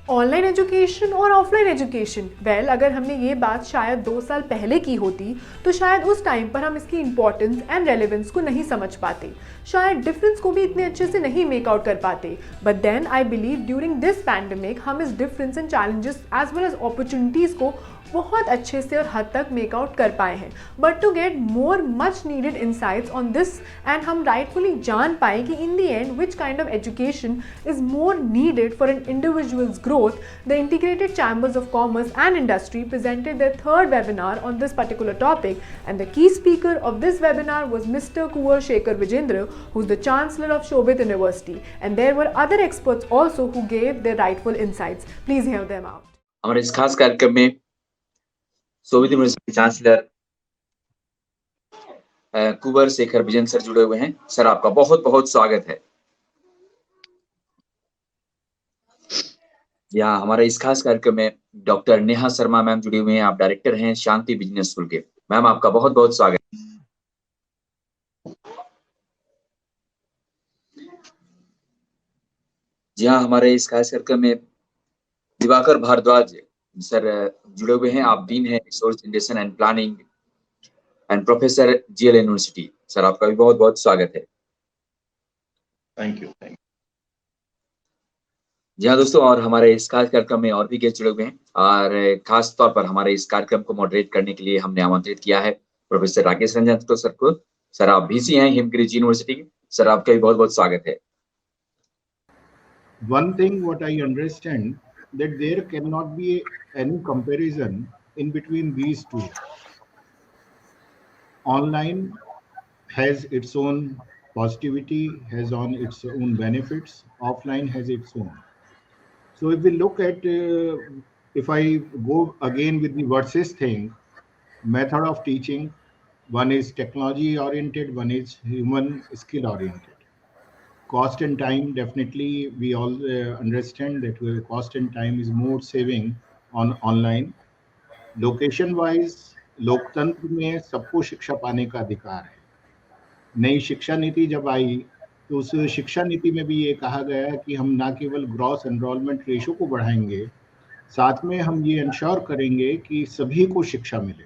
Online education और offline education, अगर हमने ये बात शायद 2 साल पहले की होती तो शायद उस टाइम पर हम इसकी इंपॉर्टेंस एंड रेलेवेंस को नहीं समझ पाते, शायद डिफरेंस को भी इतने अच्छे से नहीं मेक आउट कर पाते। But then I believe during this pandemic हम इस difference and challenges as well as opportunities को बहुत अच्छे से और हद तक मेक आउट कर पाए हैं। But to get more much needed insights on this end हम राइटफुली जान पाए कि in the end which kind of education is more needed for an individuals growth, the integrated chambers of commerce and industry presented their third webinar on this particular topic, and the key speaker of this webinar was Mr. Kuvar Shekhar Vijendra, who's the Chancellor of Shobit University, and there were other experts also who gave their rightful insights. Please hear them out. हमारे इस खास कार्यक्रम में शोभित university chancellor कुंवर Shekhar Vijayan sir जुड़े हुए हैं। Sir, आपका बहुत बहुत स्वागत है। यहाँ हमारे इस खास कार्यक्रम में डॉक्टर नेहा शर्मा मैम जुड़ी हुई हैं। आप डायरेक्टर हैं शांति बिजनेस स्कूल के। मैम, आपका बहुत बहुत स्वागत है। जी हाँ, हमारे इस खास कार्यक्रम में दिवाकर भारद्वाज सर जुड़े हुए हैं। आप डीन हैं resource generation and planning and professor GL university. Sir, आपका भी बहुत बहुत स्वागत है। Thank you. जी हाँ दोस्तों, और हमारे इस खास कार्यक्रम में और भी गेस्ट जुड़े हुए हैं, और खास तौर पर हमारे इस कार्यक्रम को मॉडरेट करने के लिए हमने आमंत्रित किया है प्रोफेसर राकेश रंजन सर को। सर, आप वीसी हैं हिमगिरी यूनिवर्सिटी के। सर, आपका भी बहुत बहुत स्वागत है। One thing what I understand that there cannot be any comparison in between these two. Online has its own positivity, has on its own benefits. Offline has its own. So if we look at, if I go again with the versus thing, method of teaching, one is technology oriented, one is human skill oriented. Cost and time, definitely we all understand that cost and time is more saving on online. Location wise लोकतंत्र में सबको शिक्षा पाने का अधिकार है। नई शिक्षा नीति जब आई तो उस शिक्षा नीति में भी ये कहा गया है कि हम ना केवल ग्रॉस एनरोलमेंट रेशो को बढ़ाएंगे, साथ में हम ये इंश्योर करेंगे कि सभी को शिक्षा मिले।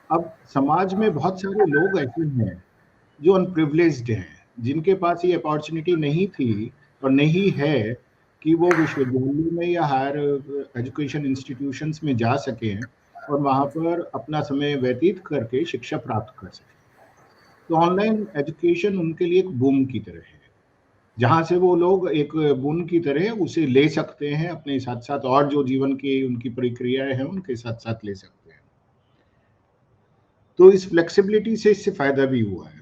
अब समाज में बहुत सारे लोग ऐसे हैं जो अनप्रिविलेज्ड हैं, जिनके पास ये अपॉर्चुनिटी नहीं थी और नहीं है कि वो विश्वविद्यालय में या हायर एजुकेशन इंस्टीट्यूशंस में जा सकें और वहाँ पर अपना समय व्यतीत करके शिक्षा प्राप्त कर सकें। तो ऑनलाइन एजुकेशन उनके लिए एक बूम की तरह है, जहाँ से वो लोग एक बूम की तरह उसे ले सकते हैं, अपने साथ साथ और जो जीवन की उनकी प्रक्रियाएं हैं उनके साथ साथ ले सकते हैं। तो इस फ्लेक्सिबिलिटी से इससे फायदा भी हुआ है।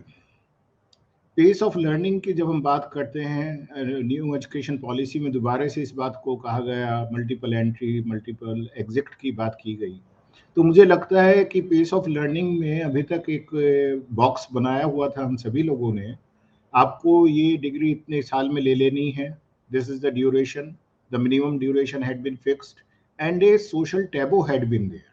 पेस ऑफ लर्निंग की जब हम बात करते हैं, न्यू एजुकेशन पॉलिसी में दोबारा से इस बात को कहा गया, मल्टीपल एंट्री मल्टीपल एग्जिट की बात की गई। तो मुझे लगता है कि पेस ऑफ लर्निंग में अभी तक एक बॉक्स बनाया हुआ था हम सभी लोगों ने, आपको ये डिग्री इतने साल में ले लेनी है, this is the duration, the minimum duration had been fixed and a social taboo had been there.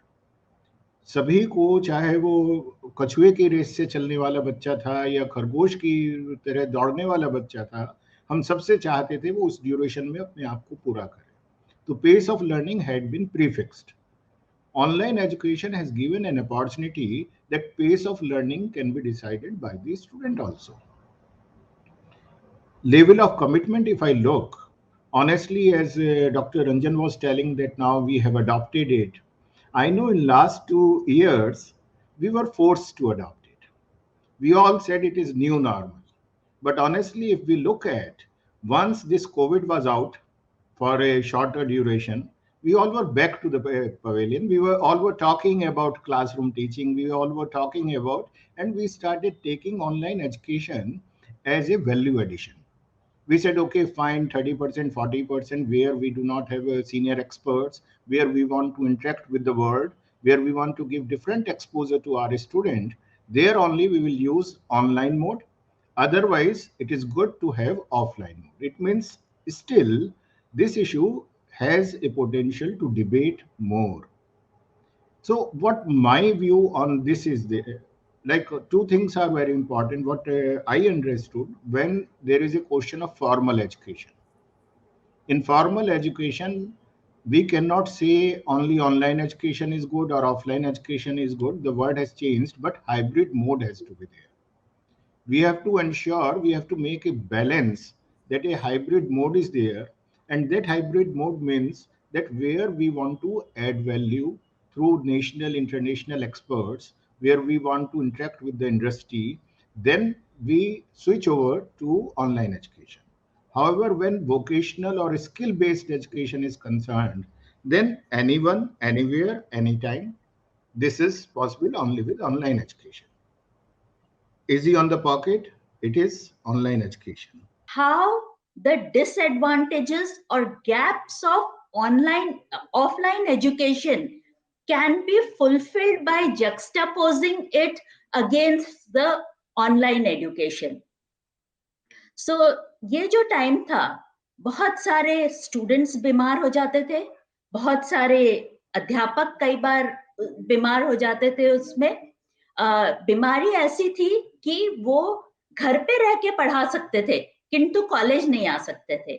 सभी को, चाहे वो कछुए की रेस से चलने वाला बच्चा था या खरगोश की तरह दौड़ने वाला बच्चा था, हम सबसे चाहते थे वो उस ड्यूरेशन में अपने आप को पूरा करे। तो pace of learning had been prefixed. Online education has given an opportunity that pace of learning can be decided by the student also. Level of commitment, if I look, honestly, as Dr. Ranjan was telling that now we have adopted it. I know in last 2 years, we were forced to adopt it. We all said it is new normal. But honestly, if we look at, once this COVID was out for a shorter duration, we all were back to the pavilion. We were all were talking about classroom teaching. We all were talking about, and we started taking online education as a value addition. We said, okay, fine, 30%, 40%, where we do not have senior experts, where we want to interact with the world, where we want to give different exposure to our student, there only we will use online mode. Otherwise, it is good to have offline mode. It means still this issue has a potential to debate more. So what my view on this is, like two things are very important. What I understood, when there is a question of formal education, In formal education, we cannot say only online education is good or offline education is good. The word has changed, but hybrid mode has to be there. We have to ensure, we have to make a balance that a hybrid mode is there, and that hybrid mode means that where we want to add value through national international experts, where we want to interact with the industry, then we switch over to online education. However, when vocational or skill based education is concerned, then anyone, anywhere, anytime, this is possible only with online education. Easy on the pocket, it is online education. How the disadvantages or gaps of online offline education can be fulfilled by juxtaposing it against the online education. So ये जो time था, बहुत सारे students बीमार हो जाते थे, बहुत सारे अध्यापक कई बार बीमार हो जाते थे। उसमें बीमारी ऐसी थी कि वो घर पे रह के पढ़ा सकते थे किंतु कॉलेज नहीं आ सकते थे।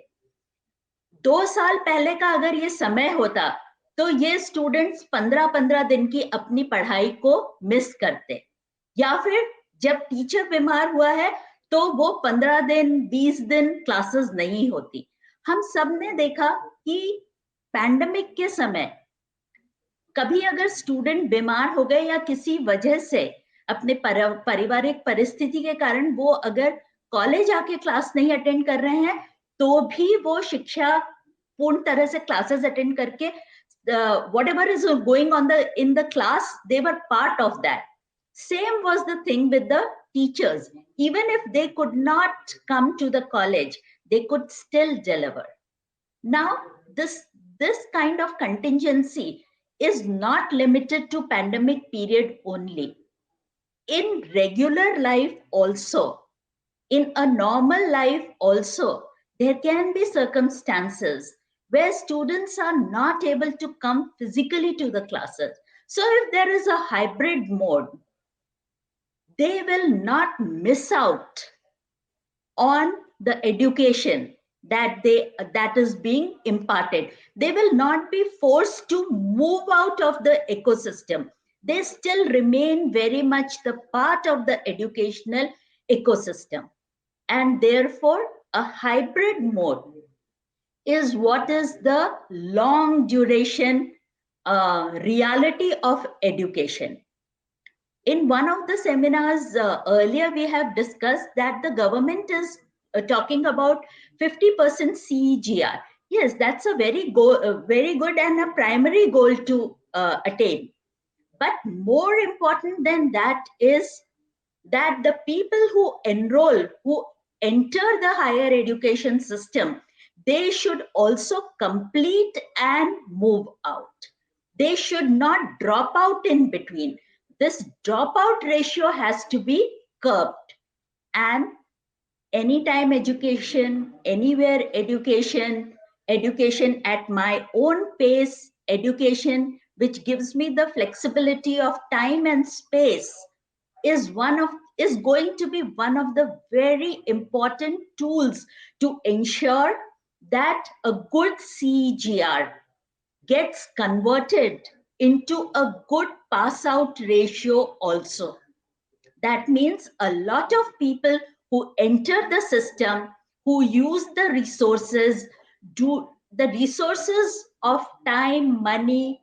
2 साल पहले का अगर ये समय होता तो ये स्टूडेंट्स 15-15 दिन की अपनी पढ़ाई को मिस करते, या फिर जब टीचर बीमार हुआ है तो वो 15 दिन 20 दिन क्लासेस नहीं होती। हम सब ने देखा कि पैंडेमिक के समय कभी अगर स्टूडेंट बीमार हो गए या किसी वजह से अपने पारिवारिक परिस्थिति के कारण वो अगर कॉलेज आके क्लास नहीं अटेंड कर रहे हैं तो भी वो शिक्षा पूर्ण तरह से क्लासेस अटेंड करके whatever is going on in the class, they were part of that. Same was the thing with the teachers. Even if they could not come to the college, they could still deliver. Now, this kind of contingency is not limited to pandemic period only. In regular life also, in a normal life also, there can be circumstances where students are not able to come physically to the classes. So if there is a hybrid mode, they will not miss out on the education that is being imparted. They will not be forced to move out of the ecosystem. They still remain very much the part of the educational ecosystem. And therefore, a hybrid mode is what is the long duration reality of education. In one of the seminars earlier, we have discussed that the government is talking about 50% CEGR. Yes, that's a very good and a primary goal to attain. But more important than that is that the people who enroll, who enter the higher education system, they should also complete and move out. They should not drop out in between. This dropout ratio has to be curbed. And anytime education, anywhere education, education at my own pace, education which gives me the flexibility of time and space is going to be one of the very important tools to ensure that a good CEGR gets converted into a good pass out ratio also. That means a lot of people who enter the system, who use the resources, of time, money,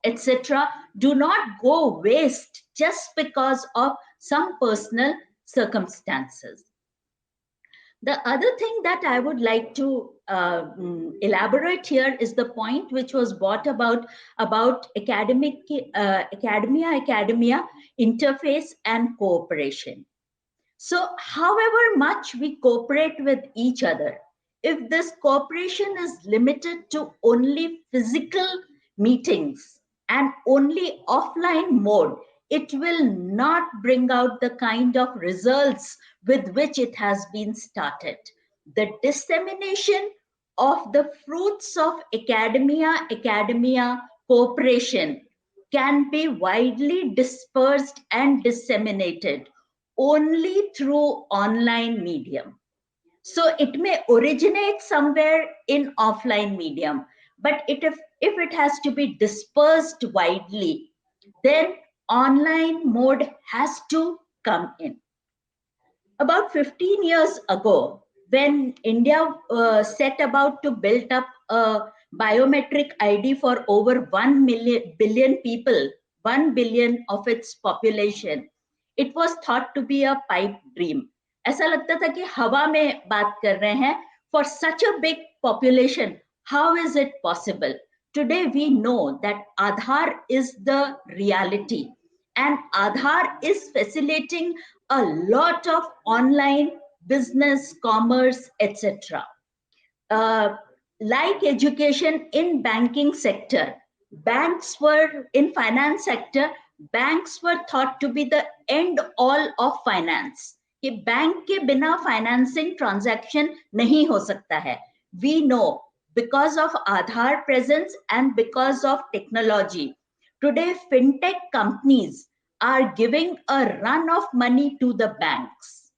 etc., do not go waste just because of some personal circumstances. The other thing that I would like to elaborate here is the point which was brought about academia interface and cooperation. So however much we cooperate with each other, if this cooperation is limited to only physical meetings and only offline mode, it will not bring out the kind of results with which it has been started. The dissemination of the fruits of academia cooperation can be widely dispersed and disseminated only through online medium. So it may originate somewhere in offline medium, but if it has to be dispersed widely, then online mode has to come in. About 15 years ago, when India set about to build up a biometric ID for over 1 billion people, 1 billion of its population, it was thought to be a pipe dream. ऐसा लगता था कि हवा में बात कर रहे हैं. For such a big population, how is it possible? Today we know that Aadhaar is the reality, and Aadhaar is facilitating a lot of online business, commerce, etc. Like education in banking sector, banks were in finance sector, banks were thought to be the end all of finance. कि bank के बिना financing transaction नहीं हो सकता है. We know because of Aadhaar presence and because of technology, today fintech companies are giving a run of money to the banks.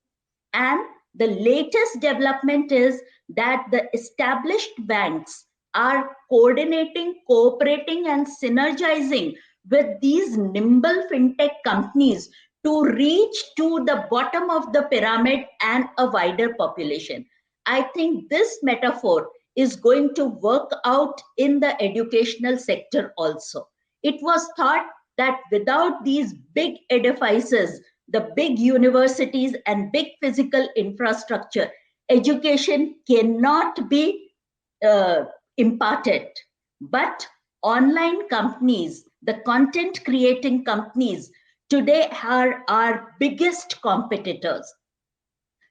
And the latest development is that the established banks are coordinating, cooperating, and synergizing with these nimble fintech companies to reach to the bottom of the pyramid and a wider population. I think this metaphor is going to work out in the educational sector also. It was thought that without these big edifices, the big universities and big physical infrastructure, education cannot be imparted. But online companies, the content creating companies, today are our biggest competitors.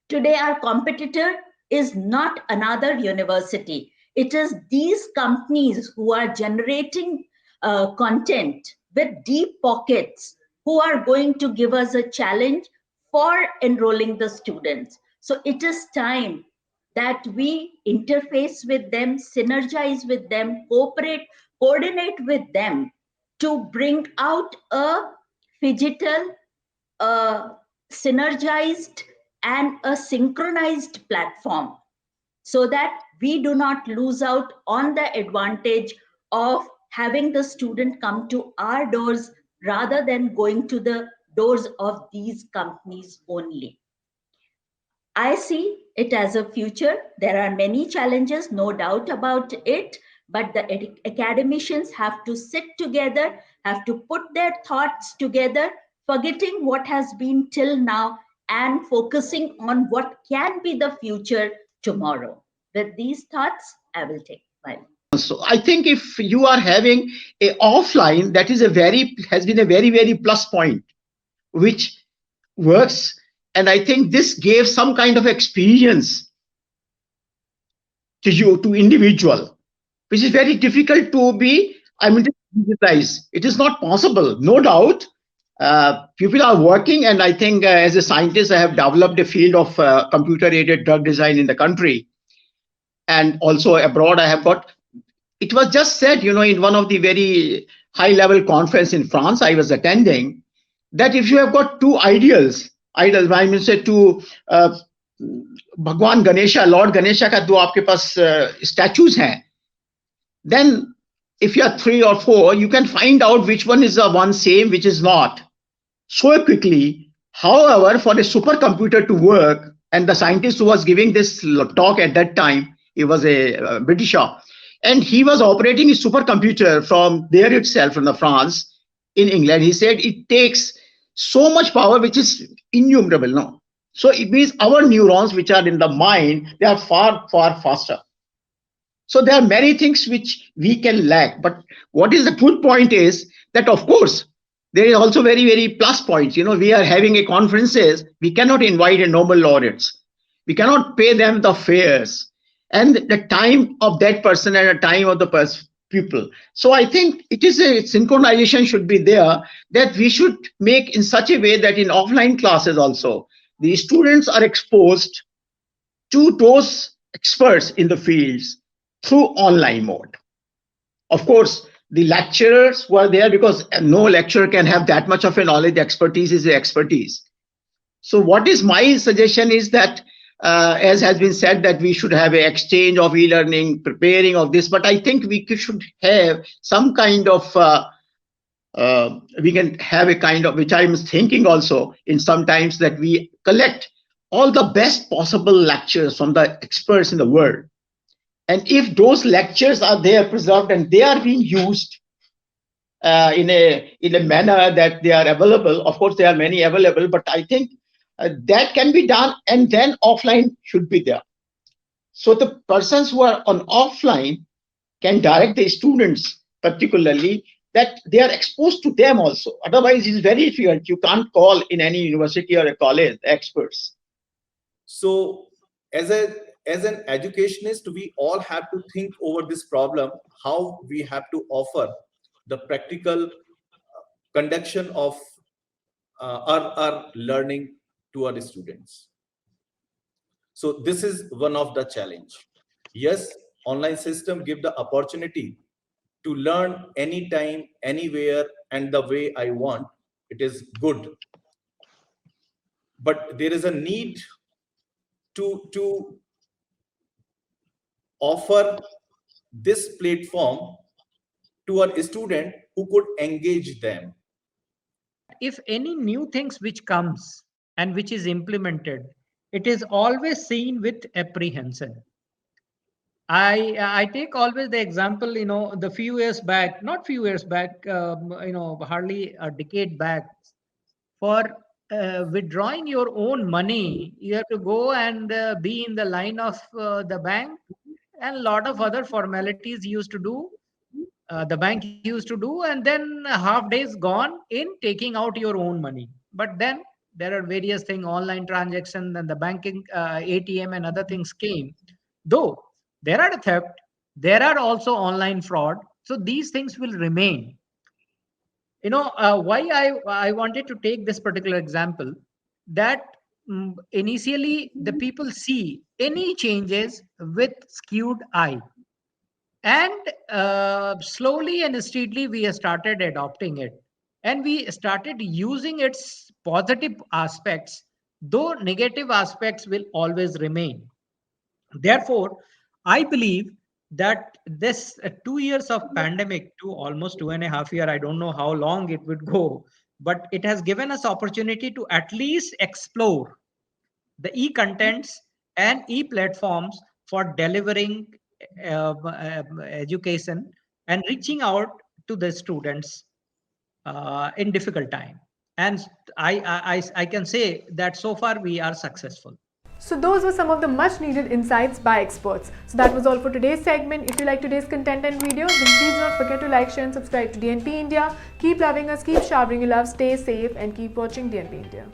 Today, our competitor is not another university. It is these companies who are generating content with deep pockets who are going to give us a challenge for enrolling the students. So it is time that we interface with them, synergize with them, cooperate, coordinate with them to bring out a phygital, synergized, and a synchronized platform so that we do not lose out on the advantage of having the student come to our doors rather than going to the doors of these companies only. I see it as a future. There are many challenges, no doubt about it, but the academicians have to sit together, have to put their thoughts together, forgetting what has been till now and focusing on what can be the future tomorrow. With these thoughts, I will take my leave. So I think if you are having a offline, that is has been a very plus point, which works. And I think this gave some kind of experience to you, to individual, which is very difficult to be, digitized. It is not possible, no doubt. People are working, and I think as a scientist, I have developed a field of computer-aided drug design in the country. And also abroad, I have got, it was just said, in one of the very high-level conference in France I was attending, that if you have got two idols, I mean, say two Bhagwan Ganesha, Lord Ganesha ka do aapke paas statues hain, then if you are 3 or 4, you can find out which one is the one same, which is not, so quickly. However, for a supercomputer to work, and the scientist who was giving this talk at that time, he was a Britisher, and he was operating a supercomputer from there itself, from the France, in England. He said it takes so much power, which is innumerable. No, so it means our neurons, which are in the mind, they are far faster. So there are many things which we can lack. But what is the good point is that, of course, there is also very plus points. We are having a conferences. We cannot invite a Nobel laureates. We cannot pay them the fares and the time of that person and the time of the people. So I think it is a synchronization should be there, that we should make in such a way that in offline classes also, the students are exposed to those experts in the fields through online mode. Of course, the lecturers were there, because no lecturer can have that much of a knowledge. Expertise is expertise. So what is my suggestion is that as has been said, that we should have an exchange of e-learning, preparing of this, but I think we should have some kind of, we can have a kind of, which I'm thinking also in sometimes, that we collect all the best possible lectures from the experts in the world. And if those lectures are there preserved and they are being used in a manner that they are available, of course there are many available, but I think that can be done, and then offline should be there. So the persons who are on offline can direct the students, particularly, that they are exposed to them also. Otherwise, it's very difficult. You can't call in any university or a college experts. So as an educationist, we all have to think over this problem, how we have to offer the practical conduction of our learning to our students. So this is one of the challenge. Yes, online system give the opportunity to learn anytime, anywhere, and the way I want. It is good. But there is a need to offer this platform to our student who could engage them. If any new things which comes and which is implemented, it is always seen with apprehension. I take always the example, the few years back, not few years back, hardly a decade back, for withdrawing your own money, you have to go and be in the line of the bank, and a lot of other formalities used to do. The bank used to do, and then half days gone in taking out your own money. But then there are various things, online transactions, and the banking, ATM and other things came. Though there are theft, there are also online fraud. So these things will remain. Why I wanted to take this particular example, that initially the people see any changes with skewed eye. And slowly and steadily, we started adopting it. And we started using its positive aspects, though negative aspects will always remain. Therefore, I believe that this 2 years of pandemic, to almost 2.5 years, I don't know how long it would go, but it has given us opportunity to at least explore the e-contents and e-platforms for delivering education and reaching out to the students in difficult time. And I can say that so far we are successful. So those were some of the much needed insights by experts. So that was all for today's segment. If you like today's content and video, then please don't forget to like, share and subscribe to DNP India. Keep loving us, keep showering your love, stay safe and keep watching DNP India.